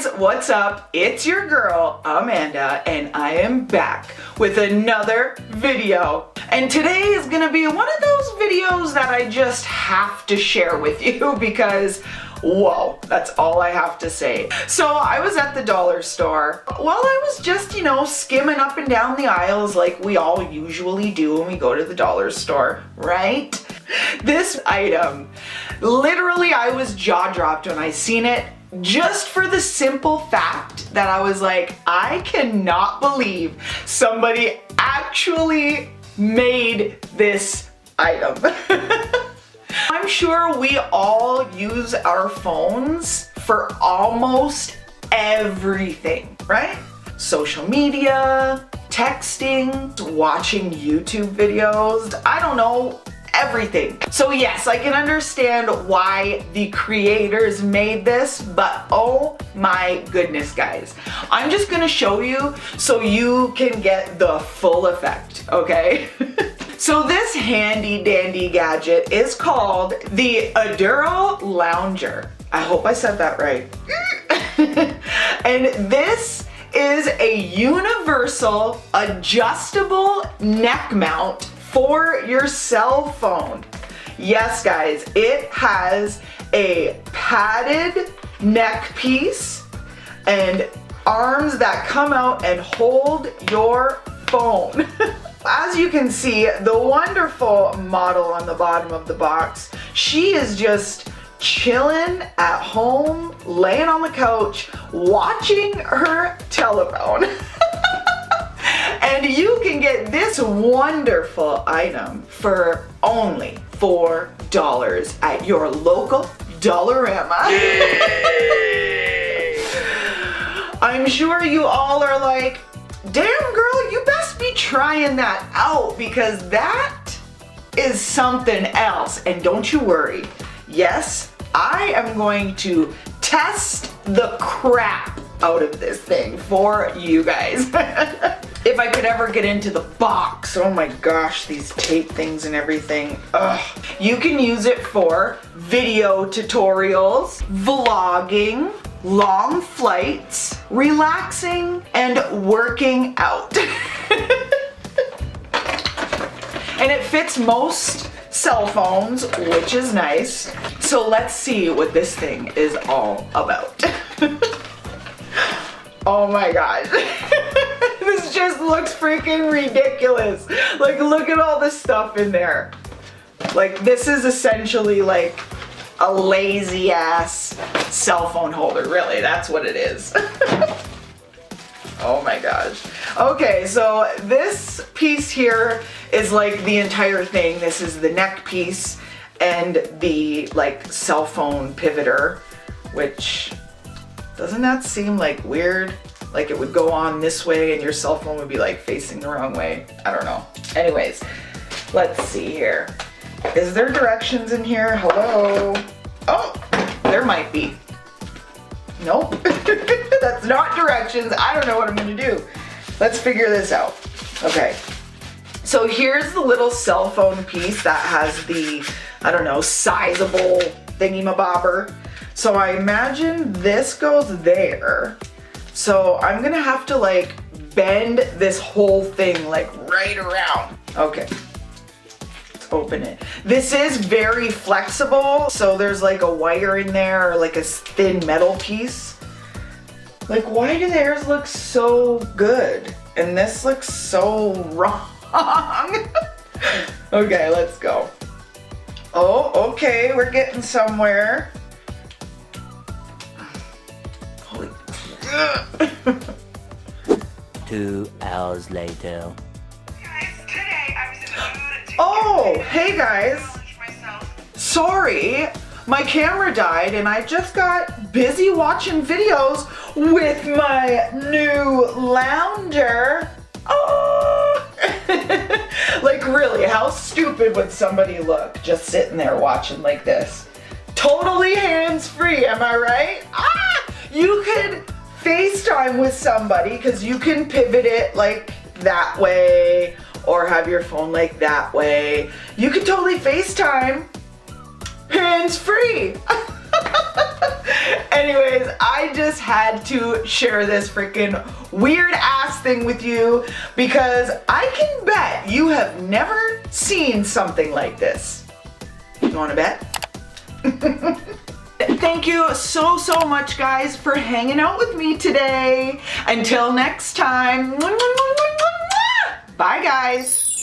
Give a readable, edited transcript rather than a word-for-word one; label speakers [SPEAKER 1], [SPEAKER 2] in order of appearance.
[SPEAKER 1] guys, what's up? It's your girl, Amanda, and I am back with another video. And today is gonna be one of those videos that I just have to share with you because, whoa, that's all I have to say. So I was at the dollar store. While I was just, skimming up and down the aisles like we all usually do when we go to the dollar store, right? This item, literally I was jaw-dropped when I seen it, just for the simple fact that I was like, I cannot believe somebody actually made this item. I'm sure we all use our phones for almost everything, right? Social media, texting, watching YouTube videos, I don't know, everything. So yes, I can understand why the creators made this, but oh my goodness, guys. I'm just gonna show you so you can get the full effect, okay? So this handy dandy gadget is called the Aduro Lounger. I hope I said that right. And this is a universal adjustable neck mount for your cell phone. Yes, guys, it has a padded neck piece and arms that come out and hold your phone. As you can see, the wonderful model on the bottom of the box, she is just chilling at home, laying on the couch, watching her telephone. And you can get this wonderful item for only $4 at your local Dollarama. I'm sure you all are like, damn girl, you best be trying that out because that is something else. And don't you worry. Yes, I am going to test the crap out of this thing for you guys. If I could ever get into the box, oh my gosh, these tape things and everything. Ugh. You can use it for video tutorials, vlogging, long flights, relaxing, and working out. And it fits most cell phones, which is nice. So let's see what this thing is all about. Oh my gosh. This just looks freaking ridiculous. Like, look at all this stuff in there. Like, this is essentially like a lazy ass cell phone holder, really. That's what it is. Oh my gosh. Okay, so this piece here is like the entire thing. This is the neck piece and the like cell phone pivoter, which, doesn't that seem like weird? Like it would go on this way and your cell phone would be like facing the wrong way. I don't know. Anyways, let's see here. Is there directions in here? Hello? Oh, there might be. Nope. That's not directions. I don't know what I'm gonna do. Let's figure this out. Okay. So here's the little cell phone piece that has the, I don't know, sizable thingy-mabobber. So I imagine this goes there. So I'm gonna have to like bend this whole thing like right around. Okay. Let's open it. This is very flexible. So there's like a wire in there or like a thin metal piece. Like, why do theirs look so good? And this looks so wrong. Okay, let's go. Oh, okay, we're getting somewhere. Holy.
[SPEAKER 2] 2 hours later.
[SPEAKER 1] Oh, hey guys. Sorry, my camera died and I just got busy watching videos with my new lounger. Oh! Like really, how stupid would somebody look just sitting there watching like this? Totally hands-free, am I right? Ah! You could FaceTime with somebody because you can pivot it like that way or have your phone like that way. You could totally FaceTime hands-free. Anyways, I just had to share this freaking weird ass thing with you because I can bet you have never seen something like this. You wanna bet? Thank you so much, guys, for hanging out with me today. Until next time, bye guys.